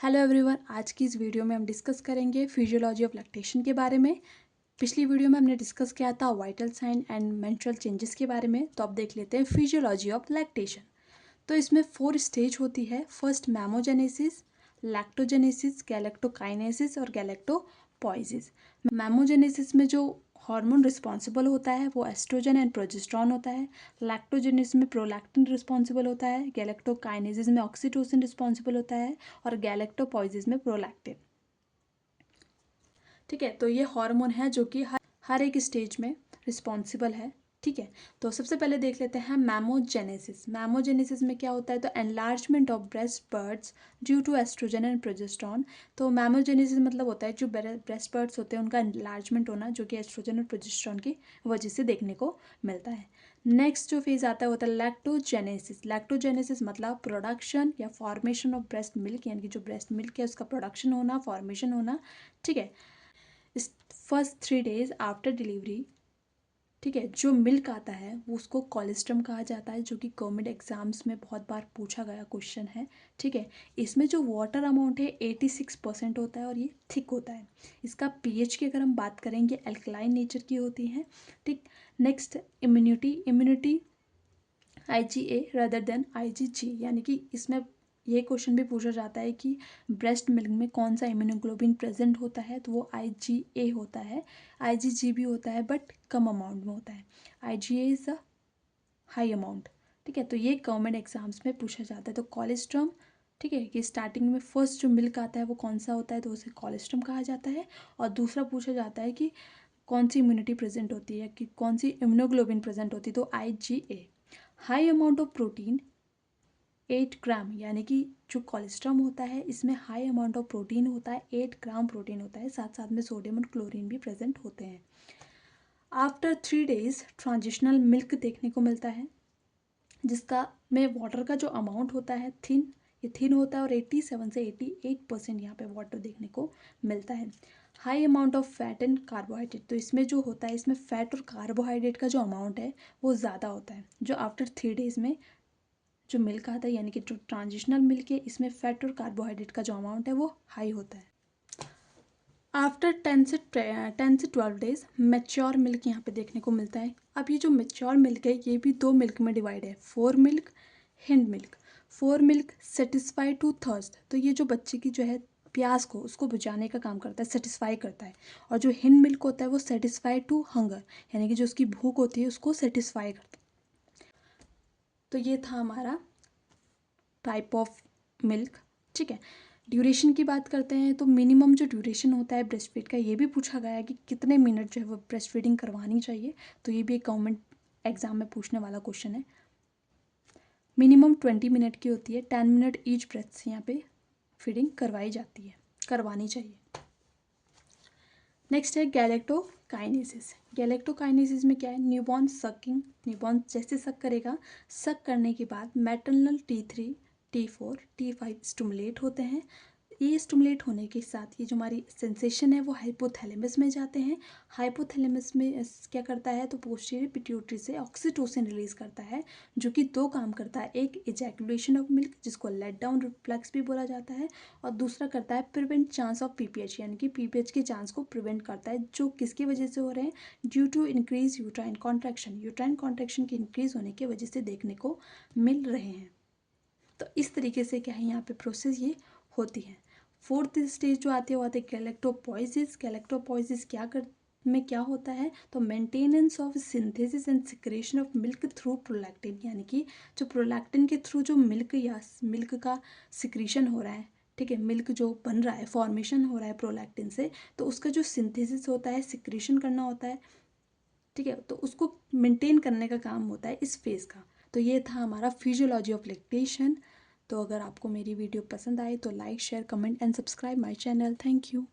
Hello everyone, आज की इस वीडियो में हम डिस्कस करेंगे फिजियोलॉजी ऑफ लैक्टेशन के बारे में। पिछली वीडियो में हमने डिस्कस किया था vital sign and menstrual changes के बारे में। तो अब देख लेते हैं फिजियोलॉजी ऑफ लैक्टेशन। तो इसमें 4 स्टेज होती है। फर्स्ट मैमोजेनेसिस, लैक्टोजेनेसिस, गैलेक्टोकाइनेसिस और गैलेक्टोपोइसिस। मैमोजेनेसिस में जो हार्मोन रिस्पॉन्सिबल होता है वो एस्ट्रोजन एंड प्रोजेस्टेरॉन होता है। लैक्टोजेनेसिस में प्रोलैक्टिन रिस्पॉन्सिबल होता है। गैलेक्टोकाइनेसिस में ऑक्सीटोसिन रिस्पॉन्सिबल होता है और गैलेक्टोपोइसिस में प्रोलैक्टिन। ठीक है, तो ये हार्मोन है जो कि हर एक स्टेज में रिस्पॉन्सिबल है। ठीक है, तो सबसे पहले देख लेते हैं मैमोजेनेसिस। मैमोजेनेसिस में क्या होता है, तो enlargement of breast buds due to estrogen and progesterone. तो मैमोजेनेसिस मतलब होता है जो ब्रेस्ट बर्ड्स होते हैं उनका एनलार्जमेंट होना, जो कि एस्ट्रोजन और प्रोजेस्टेरॉन की वजह से देखने को मिलता है। नेक्स्ट जो फेज आता है वो होता है लैक्टोजेनेसिस। लैक्टोजेनेसिस मतलब प्रोडक्शन या फॉर्मेशन ऑफ ब्रेस्ट मिल्क, यानी कि जो ब्रेस्ट मिल्क है उसका प्रोडक्शन होना, फॉर्मेशन होना। ठीक है, इस फर्स्ट 3 डेज आफ्टर डिलीवरी, ठीक है, जो मिल्क आता है वो उसको कोलेस्ट्रम कहा जाता है, जो कि गवर्नमेंट एग्जाम्स में बहुत बार पूछा गया क्वेश्चन है। ठीक है, इसमें जो वाटर अमाउंट है 86% होता है और ये थिक होता है। इसका पीएच की अगर हम बात करेंगे अल्कलाइन नेचर की होती है। ठीक, next immunity IgA rather than IgG, यानी कि इसमें ये क्वेश्चन भी पूछा जाता है कि ब्रेस्ट मिल्क में कौन सा इम्यूनोग्लोबिन प्रेजेंट होता है, तो वो IgA होता है। IgG भी होता है बट कम अमाउंट में होता है। IgA is a high amount. ठीक है, तो ये गवर्नमेंट एग्जाम्स में पूछा जाता है। तो कोलेस्ट्रम, ठीक है, कि स्टार्टिंग में फर्स्ट जो मिल्क आता है वो कौन सा होता है, तो उसे कोलेस्ट्रम कहा जाता है। और दूसरा पूछा जाता है कि कौन सी इम्यूनिटी प्रेजेंट होती है, कि कौन सी इम्यूनोग्लोबिन प्रेजेंट होती है, तो IgA। High amount of protein 8 ग्राम, यानी कि जो कोलेस्ट्रम होता है इसमें हाई अमाउंट ऑफ प्रोटीन होता है, 8 ग्राम प्रोटीन होता है, साथ साथ में सोडियम और क्लोरीन भी प्रेजेंट होते हैं। आफ्टर 3 डेज ट्रांजिशनल मिल्क देखने को मिलता है, जिसका में वाटर का जो अमाउंट होता है थिन, ये थिन होता है और 87 से 88% यहाँ पे वाटर देखने को मिलता है। High amount of fat and carbohydrate, तो इसमें जो होता है इसमें फैट और कार्बोहाइड्रेट का जो अमाउंट है वो ज़्यादा होता है। जो आफ्टर 3 डेज में जो मिल्क आता है, यानी कि जो ट्रांजिशनल मिल्क है इसमें फैट और कार्बोहाइड्रेट का जो अमाउंट है वो हाई होता है। आफ्टर 10 से 12 डेज मेच्योर मिल्क यहाँ पे देखने को मिलता है। अब ये जो मेच्योर मिल्क है ये भी 2 मिल्क में डिवाइड है, fore milk, hind milk. Fore milk satisfy to thirst, तो ये जो बच्चे की जो है प्यास को उसको बुझाने का काम करता है, सेटिस्फाई करता है। और जो हिंड मिल्क होता है वो सेटिस्फाई टू हंगर, यानी कि जो उसकी भूख होती है उसको सेटिस्फाई करता है। तो ये था हमारा टाइप ऑफ मिल्क। ठीक है, ड्यूरेशन की बात करते हैं तो मिनिमम जो ड्यूरेशन होता है ब्रेस्ट फीड का, ये भी पूछा गया है कि कितने मिनट जो है वो ब्रेस्ट फीडिंग करवानी चाहिए। तो ये भी एक गवर्नमेंट एग्जाम में पूछने वाला क्वेश्चन है। मिनिमम 20 मिनट की होती है, 10 मिनट ईच ब्रेस्ट से यहाँ पे फीडिंग करवाई जाती है, करवानी चाहिए। नेक्स्ट है गैलेक्टोकाइनेसिस। गैलेक्टोकाइनेसिस में क्या है, न्यूबॉर्न सकिंग, न्यूबॉर्न जैसे सक करेगा, सक करने के बाद maternal T3 T4 T5 stimulate होते हैं। ये स्टिमुलेट होने के साथ ये जो हमारी सेंसेशन है वो हाइपोथैलेमस में जाते हैं। हाइपोथैलेमस में क्या करता है, तो पोस्टीरियर पिट्यूटरी से ऑक्सीटोसिन रिलीज करता है, जो कि 2 काम करता है। एक इजैकुलेशन ऑफ मिल्क, जिसको लेट डाउन रिफ्लेक्स भी बोला जाता है, और दूसरा करता है प्रिवेंट चांस ऑफ PPH, यानी कि PPH के चांस को प्रिवेंट करता है, जो किसकी वजह से हो रहे हैं, due to increase uterine contraction. Uterine contraction के इंक्रीज होने की वजह से देखने को मिल रहे हैं। तो इस तरीके से क्या है यहाँ पे प्रोसेस ये होती है। फोर्थ स्टेज जो आती है वो आती है गैलेक्टोपोइसिस। गैलेक्टोपोइसिस में क्या होता है, तो maintenance of synthesis and secretion of milk through prolactin, यानी कि जो प्रोलैक्टिन के थ्रू जो मिल्क का सिक्रीशन हो रहा है, ठीक है, मिल्क जो बन रहा है, फॉर्मेशन हो रहा है प्रोलैक्टिन से, तो उसका जो सिंथेसिस होता है, सिक्रीशन करना होता है, ठीक है, तो उसको मेंटेन करने का काम होता है इस फेज़ का। तो ये था हमारा फिजियोलॉजी ऑफ लैक्टेशन। तो अगर आपको मेरी वीडियो पसंद आए तो like, share, comment and subscribe my channel. Thank you.